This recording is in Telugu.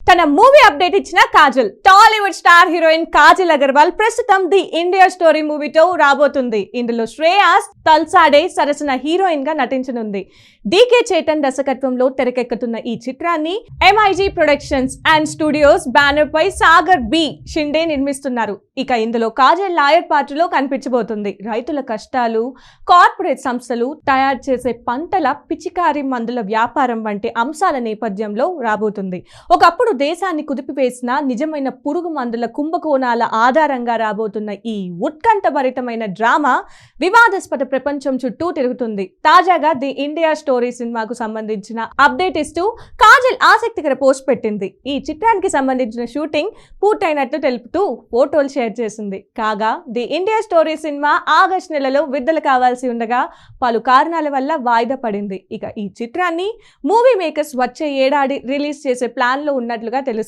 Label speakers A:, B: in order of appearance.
A: తన మూవీ అప్డేట్ ఇచ్చిన కాజల్. టాలీవుడ్ స్టార్ హీరోయిన్ కాజల్ అగర్వాల్ ప్రస్తుతం ది ఇండియా స్టోరీ మూవీతో రాబోతుంది. ఇందులో శ్రేయాస్ తల్సాడే సరసన హీరోయిన్ గా నటించనుంది. డీకే చేతన్ దర్శకత్వంలో తెరకెక్కుతున్న ఈ చిత్రాన్ని MIG productions and studios banner పై సాగర్ బి షిండే నిర్మిస్తున్నారు. ఇక ఇందులో కాజల్ లాయర్ పాత్రలో కనిపించబోతుంది. రైతుల కష్టాలు, కార్పొరేట్ సంస్థలు తయారు చేసే పంటల పిచికారీ మందుల వ్యాపారం వంటి అంశాల నేపథ్యంలో రాబోతుంది. ఒకప్పుడు దేశాన్ని కుదిపివేసిన నిజమైన పురుగు మందుల కుంభకోణాల ఆధారంగా రాబోతున్న ఈ ఉత్కంఠభరితమైన డ్రామా వివాదాస్పద ప్రపంచం చుట్టూ తిరుగుతుంది. తాజాగా ది ఇండియా స్టోరీ సినిమాకు సంబంధించిన అప్డేట్ ఇస్తూ కాజల్ ఆసక్తికర పోస్ట్ పెట్టింది. ఈ చిత్రానికి సంబంధించిన షూటింగ్ పూర్తయినట్లు తెలుపుతూ ఫోటోలు షేర్ చేసింది. కాగా the India story cinema August నెలలో విడుదల కావాల్సి ఉండగా పలు కారణాల వల్ల వాయిదా పడింది. ఇక ఈ చిత్రాన్ని మూవీ మేకర్స్ వచ్చే ఏడాది రిలీజ్ చేసే ప్లాన్ లో ఉన్నట్లుగా తెలుస్తుంది.